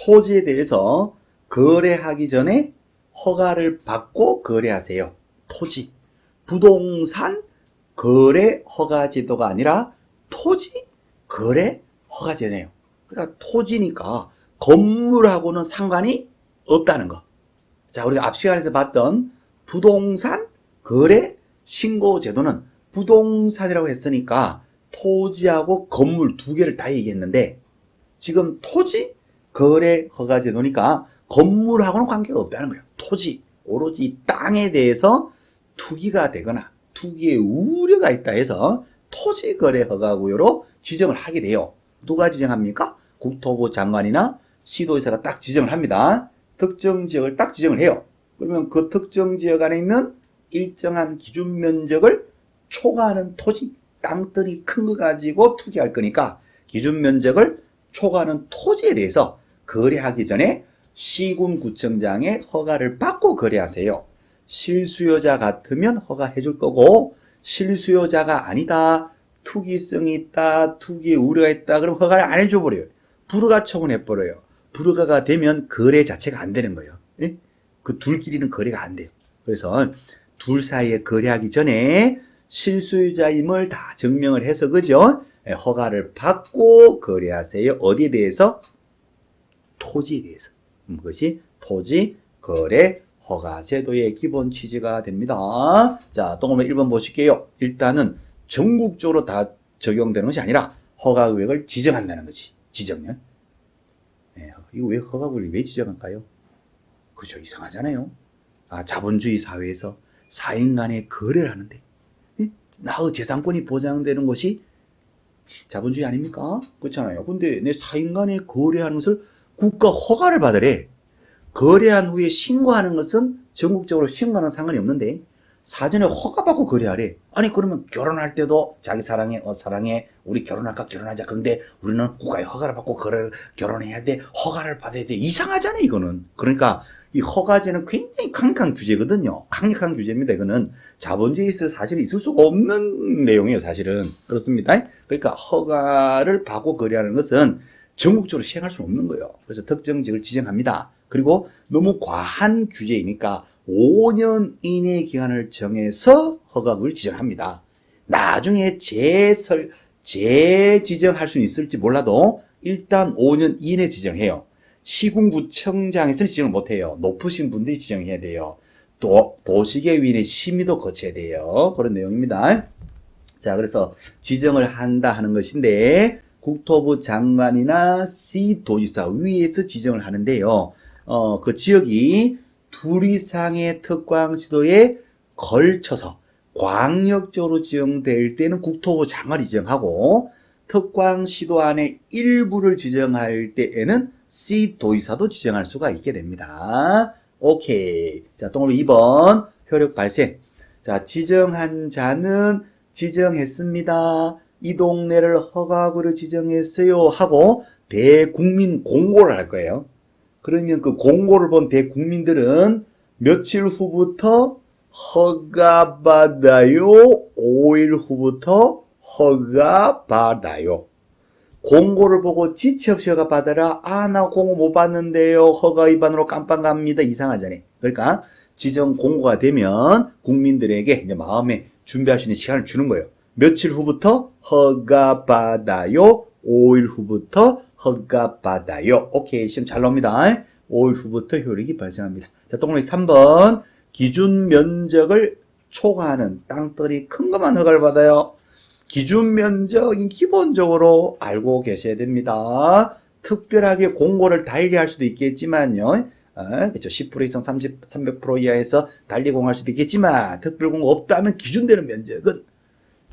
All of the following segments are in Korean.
토지에 대해서 거래하기 전에 허가를 받고 거래하세요. 토지, 부동산 거래 허가 제도가 아니라 토지 거래 허가 제도예요. 그러니까 토지니까 건물하고는 상관이 없다는 거. 자, 우리가 앞 시간에서 봤던 부동산 거래 신고 제도는 부동산이라고 했으니까 토지하고 건물 두 개를 다 얘기했는데, 지금 토지 거래 허가 제도니까 건물하고는 관계가 없다는 거예요. 토지, 오로지 땅에 대해서 투기가 되거나 투기의 우려가 있다 해서 토지 거래 허가 구요로 지정을 하게 돼요. 누가 지정합니까? 국토부 장관이나 시도지사가 딱 지정을 합니다. 특정 지역을 딱 지정을 해요. 그러면 그 특정 지역 안에 있는 일정한 기준 면적을 초과하는 토지, 땅들이 큰 거 가지고 투기할 거니까 기준 면적을 초과하는 토지에 대해서 거래하기 전에 시군구청장의 허가를 받고 거래하세요. 실수요자 같으면 허가해 줄 거고, 실수요자가 아니다, 투기성이 있다, 투기의 우려가 있다, 그럼 허가를 안 해줘 버려요. 불허가 처분해 버려요. 불허가가 되면 거래 자체가 안 되는 거예요. 예? 그 둘끼리는 거래가 안 돼요. 그래서 둘 사이에 거래하기 전에 실수요자임을 다 증명을 해서, 그죠? 허가를 받고 거래하세요. 어디에 대해서? 토지에 대해서. 그것이 토지 거래 허가 제도의 기본 취지가 됩니다. 자, 동그라미 1번 보실게요. 일단은 전국적으로 다 적용되는 것이 아니라 허가구역을 지정한다는 거지. 지정요. 네, 이거 왜 허가구역을 왜 지정할까요? 그죠, 이상하잖아요. 자본주의 사회에서 4인 간의 거래를 하는데 나의 재산권이 보장되는 것이 자본주의 아닙니까? 그렇잖아요. 근데 내 4인 간의 거래하는 것을 국가 허가를 받으래. 거래한 후에 신고하는 것은 전국적으로 신고하는 상관이 없는데 사전에 허가받고 거래하래. 아니, 그러면 결혼할 때도 자기 사랑해, 사랑해, 우리 결혼할까, 결혼하자. 그런데 우리는 국가의 허가를 받고 결혼해야 돼. 허가를 받아야 돼. 이상하잖아요, 이거는. 그러니까 이 허가제는 굉장히 강력한 규제거든요. 강력한 규제입니다. 이거는 자본주의에서 사실 있을 수가 없는 내용이에요, 사실은. 그렇습니다. 그러니까 허가를 받고 거래하는 것은 전국적으로 시행할 수 없는 거예요. 그래서 특정 지역을 지정합니다. 그리고 너무 과한 규제이니까 5년 이내 기간을 정해서 허가구역을 지정합니다. 나중에 재지정할 수 있을지 몰라도 일단 5년 이내 지정해요. 시군구청장에서는 지정을 못해요. 높으신 분들이 지정해야 돼요. 또 도시계획위원회 심의도 거쳐야 돼요. 그런 내용입니다. 자, 그래서 지정을 한다 하는 것인데 국토부 장관이나 시도지사 위에서 지정을 하는데요. 그 지역이 둘 이상의 특광시도에 걸쳐서 광역적으로 지정될 때는 국토부 장관이 지정하고, 특광시도 안에 일부를 지정할 때에는 시도지사도 지정할 수가 있게 됩니다. 오케이. 자, 동그라미 2번 효력 발생. 자, 지정한 자는 지정했습니다. 이 동네를 허가구를 지정했어요 하고 대국민 공고를 할 거예요. 그러면 그 공고를 본 대국민들은 며칠 후부터 허가받아요, 5일 후부터 허가받아요. 공고를 보고 지체 없이 허가받아라. 나 공고 못 받는데요, 허가 위반으로 깜빵 갑니다. 이상하잖아요. 그러니까 지정 공고가 되면 국민들에게 이제 마음에 준비할 수 있는 시간을 주는 거예요. 며칠 후부터 허가받아요, 5일 후부터 허가받아요. 오케이, 시험 잘 나옵니다. 5일 후부터 효력이 발생합니다. 자, 동그라미 3번. 기준 면적을 초과하는 땅들이 큰 것만 허가를 받아요. 기준 면적이 기본적으로 알고 계셔야 됩니다. 특별하게 공고를 달리할 수도 있겠지만요. 그렇죠. 10% 이상 300% 이하에서 달리 공고할 수도 있겠지만, 특별 공고 없다면 기준되는 면적은,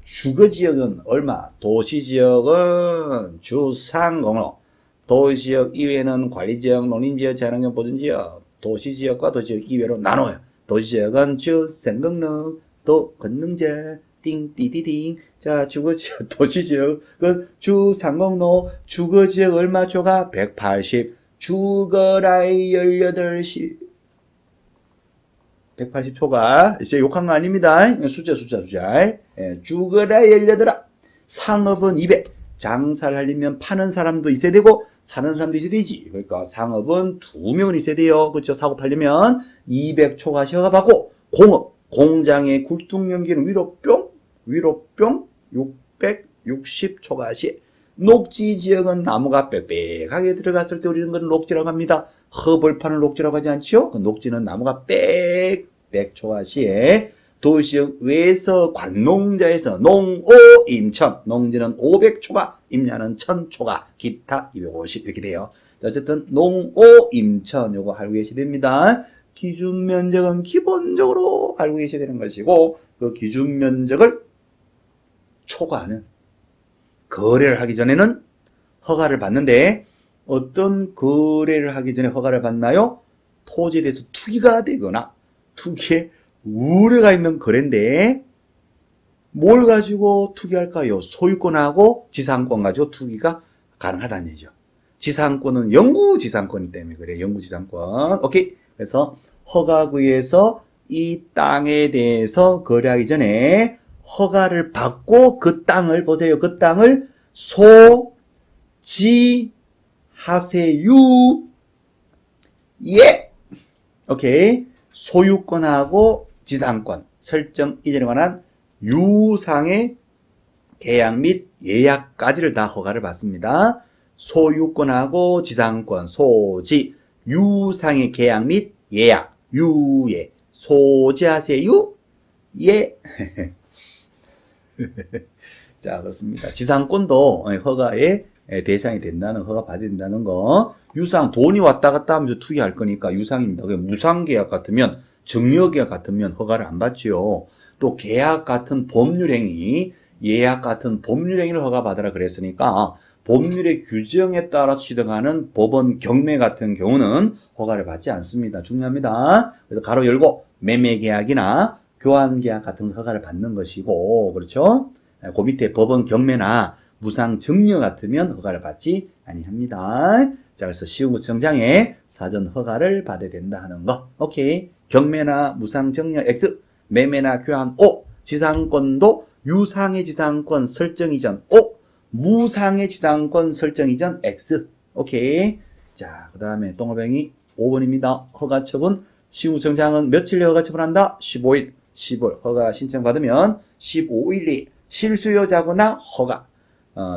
주거지역은 얼마? 도시지역은 주상공로, 도시지역 이외에는 관리지역, 농림지역, 자연환경 보존지역, 도시지역과 도시지역 이외로 나눠요. 도시지역은 주생공로, 또 건능제, 띵띠디딩. 자, 주거지역, 도시지역은 주상공로, 주거지역 얼마 초과? 180. 죽어라이 18시. 180초가 이제 욕한 거 아닙니다. 숫자. 죽어라 18아. 상업은 200. 장사를 하려면 파는 사람도 있어야 되고 사는 사람도 있어야 되지. 그러니까 상업은 2명은 있어야 돼요. 그렇죠? 사고 팔려면 200초가시 허가받고 공업, 공장의 굴뚝연기는 위로 뿅 660초가시. 녹지 지역은 나무가 빽빽하게 들어갔을 때 우리는 그건 녹지라고 합니다. 허벌판을 녹지라고 하지 않죠? 그 녹지는 나무가 빽빽초가시에 도시역 외에서 관농자에서 농, 오, 임천. 농지는 500초가, 임야는 1000초가, 기타 250 이렇게 돼요. 어쨌든 농, 오, 임천 요거 알고 계셔야 됩니다. 기준 면적은 기본적으로 알고 계셔야 되는 것이고 그 기준 면적을 초과하는 거래를 하기 전에는 허가를 받는데 어떤 거래를 하기 전에 허가를 받나요? 토지에 대해서 투기가 되거나 투기에 우려가 있는 거래인데 뭘 가지고 투기할까요? 소유권하고 지상권 가지고 투기가 가능하다는 얘기죠. 지상권은 영구지상권 때문에 그래요. 영구지상권. 오케이. 그래서 허가구에서 이 땅에 대해서 거래하기 전에 허가를 받고 그 땅을 보세요. 그 땅을 소지하세요. 예. 오케이. 소유권하고 지상권 설정 이전에 관한 유상의 계약 및 예약까지를 다 허가를 받습니다. 소유권하고 지상권, 소지, 유상의 계약 및 예약, 유예, 소지하세요. 예. 자, 그렇습니다. 지상권도 허가의 대상이 된다는, 허가 받아야 된다는 거. 유상, 돈이 왔다 갔다 하면서 투기할 거니까 유상입니다. 무상계약 같으면, 증여계약 같으면 허가를 안 받지요. 또 계약 같은 법률행위, 예약 같은 법률행위를 허가받으라 그랬으니까 법률의 규정에 따라 취득하는 법원 경매 같은 경우는 허가를 받지 않습니다. 중요합니다. 그래서 가로 열고 매매계약이나 교환계약 같은 허가를 받는 것이고, 그렇죠? 그 밑에 법원 경매나 무상 증여 같으면 허가를 받지 아니합니다. 자, 그래서 시흥구청장에 사전 허가를 받아야 된다 하는 거. 오케이. 경매나 무상 증여 X, 매매나 교환 O, 지상권도 유상의 지상권 설정 이전 O, 무상의 지상권 설정 이전 X. 오케이. 자, 그 다음에 동호병이 5번입니다. 허가처분. 시흥구청장은 며칠에 허가처분 한다? 15일. 10월 허가 신청받으면 15일이 실수요자거나 허가,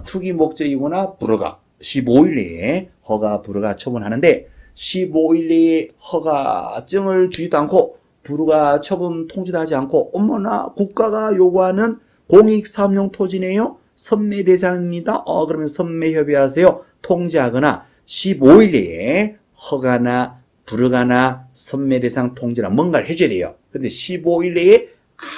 투기 목적이거나 불허가 15일 내에 허가 불허가 처분하는데 15일 내에 허가증을 주지도 않고 불허가 처분 통지도 하지 않고 어머나 국가가 요구하는 공익사업용 토지네요. 선매 대상입니다. 그러면 선매 협의하세요. 통지하거나 15일 내에 허가나 불허가나 선매 대상 통지나 뭔가를 해줘야 돼요. 근데 15일 내에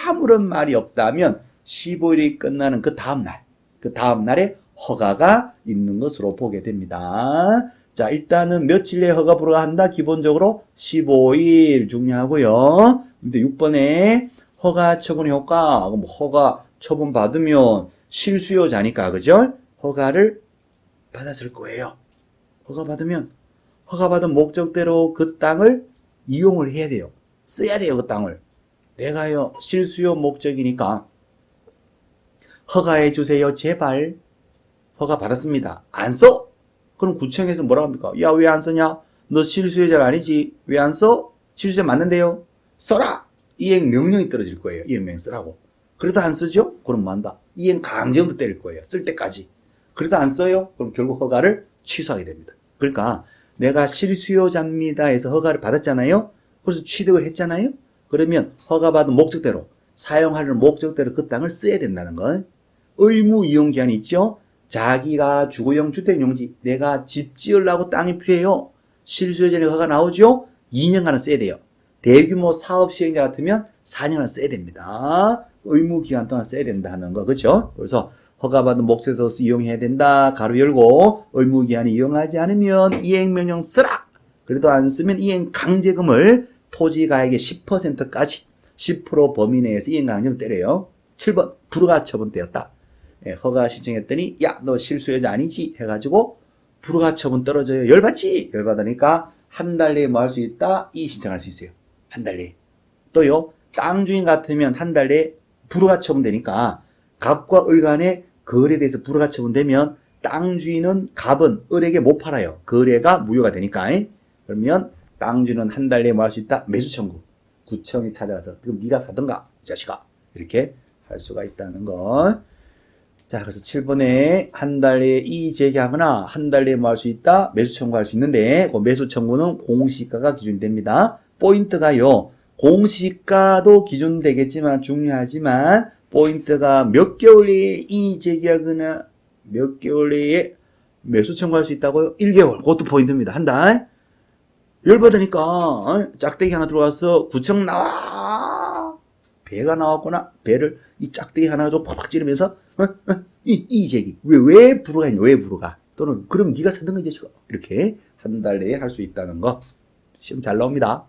아무런 말이 없다면 15일이 끝나는 그 다음날에 허가가 있는 것으로 보게 됩니다. 자, 일단은 며칠 내에 허가 불허가 한다? 기본적으로 15일 중요하고요. 근데 6번에 허가 처분 효과, 그럼 허가 처분 받으면 실수요자니까, 그죠? 허가를 받았을 거예요. 허가 받으면 허가 받은 목적대로 그 땅을 이용을 해야 돼요. 써야 돼요, 그 땅을. 내가요, 실수요 목적이니까 허가해 주세요, 제발. 허가 받았습니다. 안 써? 그럼 구청에서 뭐라고 합니까? 야, 왜 안 쓰냐? 너 실수요자가 아니지? 왜 안 써? 실수요자 맞는데요? 써라! 이행 명령이 떨어질 거예요. 이행 명령 쓰라고. 그래도 안 쓰죠? 그럼 뭐 한다? 이행 강제로 때릴 거예요. 쓸 때까지. 그래도 안 써요? 그럼 결국 허가를 취소하게 됩니다. 그러니까 내가 실수요자입니다 해서 허가를 받았잖아요? 그래서 취득을 했잖아요? 그러면 허가받은 목적대로, 사용하려는 목적대로 그 땅을 써야 된다는 거. 의무 이용 기한이 있죠? 자기가 주거용 주택용지, 내가 집 지으려고 땅이 필요해요. 실수요자의 허가 나오죠? 2년간은 써야 돼요. 대규모 사업 시행자 같으면 4년을 써야 됩니다. 의무 기간 동안 써야 된다는 거, 그렇죠? 그래서 허가받은 목적대로 이용해야 된다. 가로 열고 의무 기한이 이용하지 않으면 이행명령 쓰라. 그래도 안 쓰면 이행 강제금을 토지가액의 10%까지 10% 범위 내에서 이행 강제금 때려요. 7번 불허가 처분되었다. 허가 신청했더니 야, 너 실수요자 아니지? 해가지고 불허가 처분 떨어져요. 열받지? 열받으니까 한 달 내에 뭐 할 수 있다? 이의 신청할 수 있어요. 한 달 내에. 또요, 땅 주인 같으면 한 달 내에 불허가 처분되니까 갑과 을 간에 거래에 대해서 불허가 처분되면 땅 주인은 갑은 을에게 못 팔아요. 거래가 무효가 되니까. 그러면 땅 주인은 한 달 내에 뭐 할 수 있다? 매수 청구. 구청에 찾아가서 그럼 네가 사든가 이 자식아 이렇게 할 수가 있다는 거. 자, 그래서 7번에 한 달 내에 이의 제기하거나 한 달 내에 뭐 할 수 있다? 매수 청구할 수 있는데 그 매수 청구는 공시가가 기준됩니다. 포인트가요. 공시가도 기준되겠지만 중요하지만 포인트가 몇 개월 내에 이의 제기하거나 몇 개월 내에 매수 청구할 수 있다고요? 1개월. 그것도 포인트입니다. 한 달. 열받으니까 짝대기 하나 들어와서 구청 나와. 배가 나왔구나. 배를 이 짝대기 하나 좀 팍팍 찌르면서 이 제기. 왜 불어가 있냐? 왜 불어가? 또는 그럼 네가 사든 거지. 이렇게 한 달 내에 할 수 있다는 거. 시험 잘 나옵니다.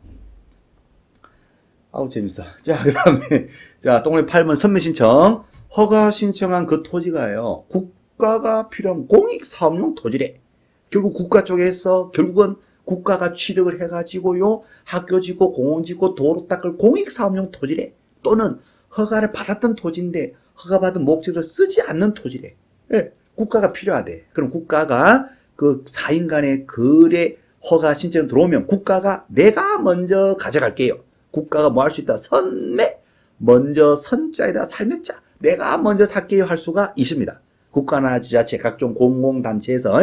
아우 재밌어. 자, 그다음에 자, 동네 8번 선매 신청. 허가 신청한 그 토지가요. 국가가 필요한 공익 사업용 토지래. 결국 국가 쪽에서 결국은 국가가 취득을 해가지고요. 학교 짓고 공원 짓고 도로 닦을 공익 사업용 토지래. 또는 허가를 받았던 토지인데 허가받은 목적으로 쓰지 않는 토지래. 예, 국가가 필요하대. 그럼 국가가 그 사인 간의 거래 허가 신청 들어오면 국가가 내가 먼저 가져갈게요. 국가가 뭐 할 수 있다? 선매. 먼저 선자에다 살매자. 내가 먼저 살게요 할 수가 있습니다. 국가나 지자체 각종 공공단체에서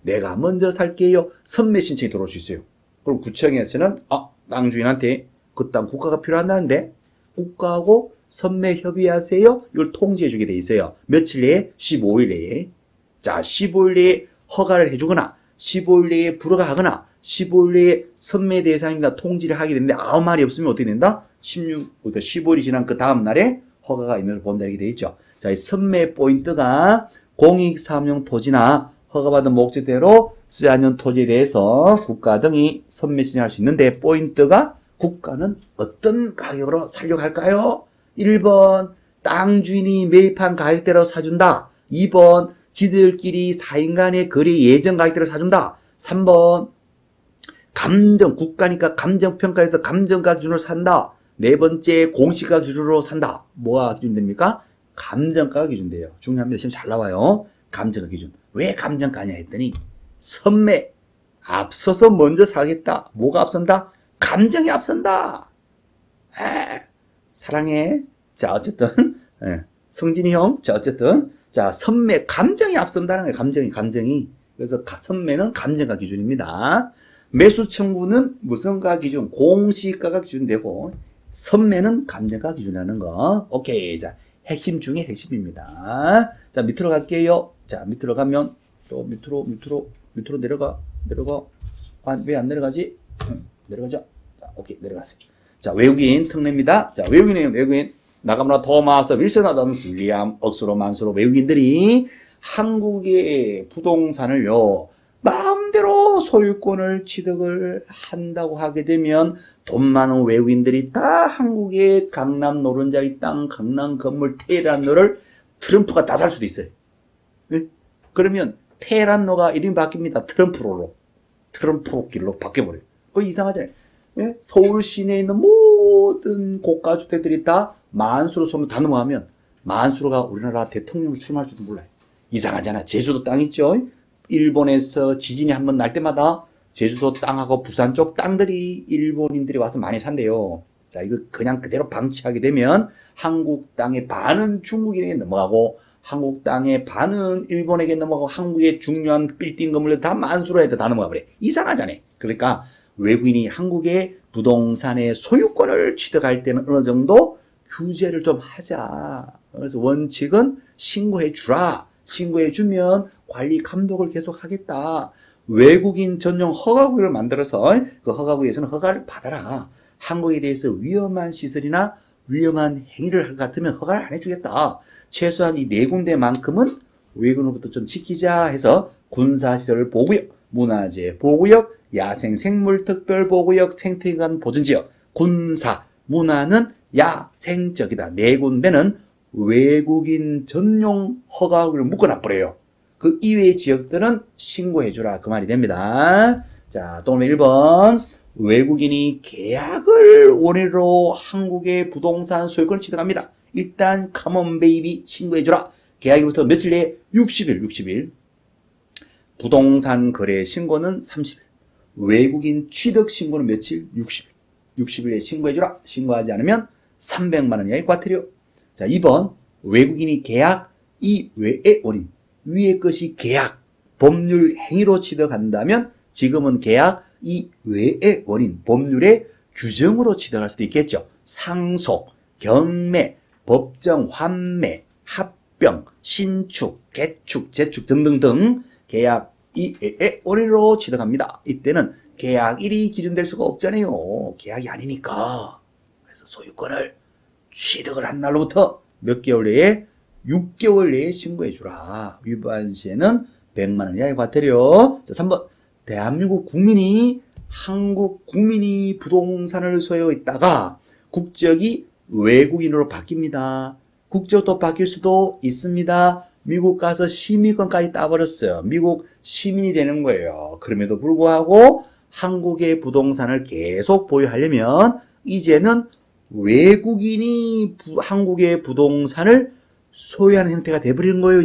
내가 먼저 살게요. 선매 신청이 들어올 수 있어요. 그럼 구청에서는 땅 주인한테 그 땅 국가가 필요한다는데 국가하고 선매 협의하세요. 이걸 통지해 주게 돼 있어요. 며칠 내에? 15일 내에. 자, 15일 내에 허가를 해주거나 15일 내에 불허가 하거나 15일 내에 선매 대상이나 통지를 하게 되는데 아무 말이 없으면 어떻게 된다? 16부터 15일이 지난 그 다음 날에 허가가 있는 걸 본다 이렇게 돼 있죠. 자, 이 선매 포인트가 공익사업용 토지나 허가받은 목적대로 쓰지 않는 토지에 대해서 국가 등이 선매 신청할 수 있는데 포인트가 국가는 어떤 가격으로 살려고 할까요? 1번 땅 주인이 매입한 가격대로 사준다. 2번 지들끼리 사인 간의 거래 예정 가격대로 사준다. 3번 감정, 국가니까 감정평가에서 감정가 기준으로 산다. 네 번째 공시가 기준으로 산다. 뭐가 기준됩니까? 감정가가 기준돼요. 중요합니다. 지금 잘 나와요. 감정가 기준. 왜 감정가냐 했더니 선매. 앞서서 먼저 사겠다. 뭐가 앞선다? 감정이 앞선다. 사랑해. 자, 어쨌든 성진이 형. 자, 어쨌든 자, 선매. 감정이 앞선다는 거예요. 감정이. 그래서 선매는 감정가 기준입니다. 매수 청구는 무슨 가 기준? 공시가가 기준되고 선매는 감정가 기준이라는 거. 오케이. 자, 핵심 중에 핵심입니다. 자, 밑으로 갈게요. 자, 밑으로 가면 또 밑으로 내려가. 왜 안 내려가지? 내려가자. 자, 오케이. 내려가세요. 자, 외국인 특례입니다. 자, 외국인. 나가므나 토마스 윌슨 아담스 윌리엄 억수로 만수로 외국인들이 한국의 부동산을요. 마음대로 소유권을 취득을 한다고 하게 되면 돈 많은 외국인들이 다 한국의 강남 노른자의 땅, 강남 건물 테헤란로를 트럼프가 다 살 수도 있어요. 네? 그러면 테헤란로가 이름이 바뀝니다. 트럼프길로 바뀌어버려요. 그거 이상하잖아요. 네? 서울 시내에 있는 모든 고가주택들이 다 만수로 손으로 다 넘어가면 만수로가 우리나라 대통령을 출마할지도 몰라요. 이상하잖아. 제주도 땅 있죠? 일본에서 지진이 한번 날 때마다 제주도 땅하고 부산 쪽 땅들이 일본인들이 와서 많이 산대요. 자, 이걸 그냥 그대로 방치하게 되면 한국 땅의 반은 중국인에게 넘어가고 한국 땅의 반은 일본에게 넘어가고 한국의 중요한 빌딩 건물들 다 만수로 해도 다 넘어가 버려. 이상하잖아요. 그러니까 외국인이 한국의 부동산의 소유권을 취득할 때는 어느 정도 규제를 좀 하자. 그래서 원칙은 신고해 주라. 신고해 주면 관리 감독을 계속 하겠다. 외국인 전용 허가구역을 만들어서 그 허가구역에서는 허가를 받아라. 한국에 대해서 위험한 시설이나 위험한 행위를 할 것 같으면 허가를 안 해주겠다. 최소한 이 네 군데만큼은 외국인으로부터 좀 지키자 해서 군사시설 보호구역, 문화재 보호구역, 야생 생물 특별 보호구역, 생태관 보존지역, 군사, 문화는 야생적이다. 네 군데는 외국인 전용 허가구역을 묶어놔버려요. 그 이외의 지역들은 신고해주라. 그 말이 됩니다. 자, 또 1번. 외국인이 계약을 원인으로 한국의 부동산 소유권을 취득합니다. 일단, 컴온 베이비 신고해주라. 계약일부터 며칠 내에 60일. 부동산 거래 신고는 30일. 외국인 취득 신고는 며칠? 60일. 60일에 신고해주라. 신고하지 않으면 300만 원 이하의 과태료. 자, 2번. 외국인이 계약 이외의 원인. 위의 것이 계약, 법률 행위로 취득한다면 지금은 계약 이외의 원인, 법률의 규정으로 취득할 수도 있겠죠. 상속, 경매, 법정 환매, 합병, 신축, 개축, 재축 등등등 계약 이외의 원인으로 취득합니다. 이때는 계약일이 기준될 수가 없잖아요. 계약이 아니니까. 그래서 소유권을 취득을 한 날로부터 몇 개월 내에 6개월 내에 신고해주라. 위반 시에는 100만 원 이하의 과태료. 자, 3번. 대한민국 국민이 한국 국민이 부동산을 소유하고 있다가 국적이 외국인으로 바뀝니다. 국적도 바뀔 수도 있습니다. 미국 가서 시민권까지 따버렸어요. 미국 시민이 되는 거예요. 그럼에도 불구하고 한국의 부동산을 계속 보유하려면 이제는 외국인이 한국의 부동산을 소유하는 형태가 돼버리는 거예요.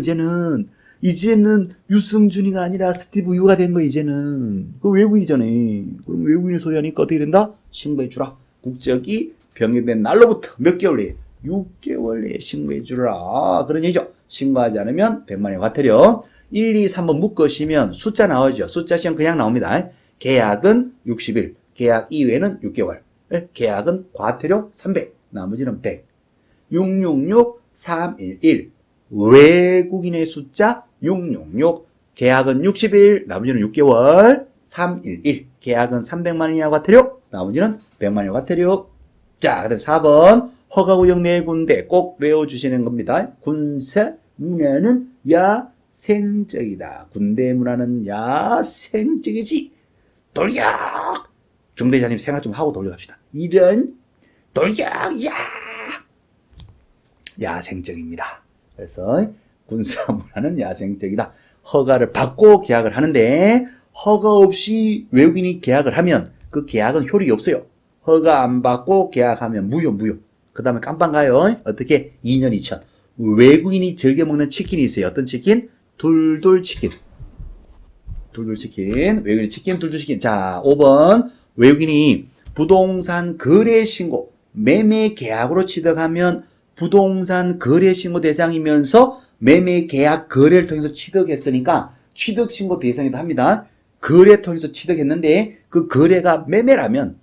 이제는 유승준이가 아니라 스티브 유가 된 거예요. 이제는 그 외국인이잖아요. 그럼 외국인이 소유하니까 어떻게 된다? 신고해주라. 국적이 변경된 날로부터 몇 개월 내에 6개월 내에 신고해주라. 그런 얘기죠. 신고하지 않으면 100만 원의 과태료. 1, 2, 3번 묶으시면 숫자 나오죠. 숫자 시험 그냥 나옵니다. 계약은 60일, 계약 이외에는 6개월. 계약은 과태료 300, 나머지는 100. 666, 311. 외국인의 숫자 666. 계약은 60일, 나머지는 6개월. 311. 계약은 300만 원 이하 과태료, 나머지는 100만 원 이하 과태료. 자, 그 다음 4번. 허가구역 내 군대 꼭 외워주시는 겁니다. 군사 문화는 야생적이다. 군대 문화는 야생적이지. 돌격! 중대장님 생각 좀 하고 돌려갑시다. 이런 돌격! 야! 야생적입니다. 그래서 군사 문화는 야생적이다. 허가를 받고 계약을 하는데 허가 없이 외국인이 계약을 하면 그 계약은 효력이 없어요. 허가 안 받고 계약하면 무효. 그 다음에 깜빵 가요. 어떻게? 2년 2천. 외국인이 즐겨 먹는 치킨이 있어요. 어떤 치킨? 둘둘치킨. 외국인 치킨, 둘둘치킨. 자, 5번. 외국인이 부동산 거래 신고, 매매 계약으로 취득하면 부동산 거래 신고 대상이면서 매매 계약 거래를 통해서 취득했으니까 취득 신고 대상이기도 합니다. 거래 통해서 취득했는데 그 거래가 매매라면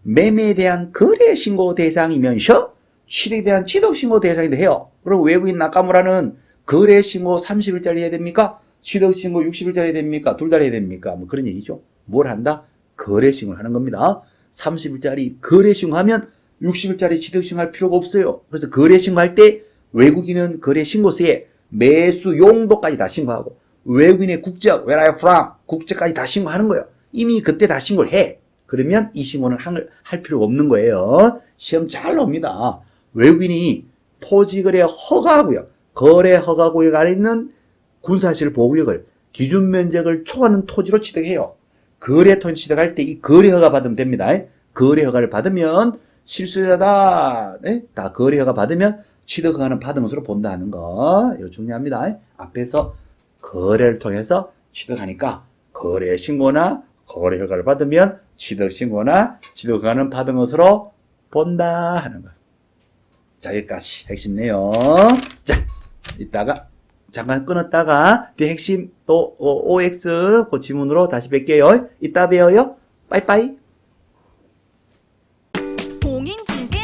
매매에 대한 거래 신고 대상이면서 취득에 대한 취득 신고 대상이기도 해요. 그리고 외국인 나카무라는 거래 신고 30일짜리 해야 됩니까? 취득 신고 60일짜리 해야 됩니까? 둘 다 해야 됩니까? 뭐 그런 얘기죠. 뭘 한다? 거래 신고를 하는 겁니다. 30일짜리 거래 신고하면 60일짜리 취득 신고할 필요가 없어요. 그래서 거래 신고할 때 외국인은 거래 신고서에 매수 용도까지 다 신고하고 외국인의 국적, where are you from? 국적까지 다 신고하는 거예요. 이미 그때 다 신고를 해. 그러면 이 신고는 할 필요가 없는 거예요. 시험 잘 나옵니다. 외국인이 토지거래 허가구역, 거래 허가구역 안에 있는 군사시설 보호구역을 기준 면적을 초과하는 토지로 취득해요. 거래 토지 취득할 때 이 거래 허가 받으면 됩니다. 거래 허가를 받으면 실수자다. 네? 다 거래 허가 받으면 취득 허가는 받은 것으로 본다 하는 거. 이거 중요합니다. 앞에서 거래를 통해서 취득하니까 거래 신고나 거래 허가를 받으면 취득 신고나 취득 허가는 받은 것으로 본다 하는 거. 자, 여기까지 핵심 내용. 자, 이따가 잠깐 끊었다가 뒤 핵심 또 OX 그 지문으로 다시 뵐게요. 이따 봬요. 빠이빠이. 공인중개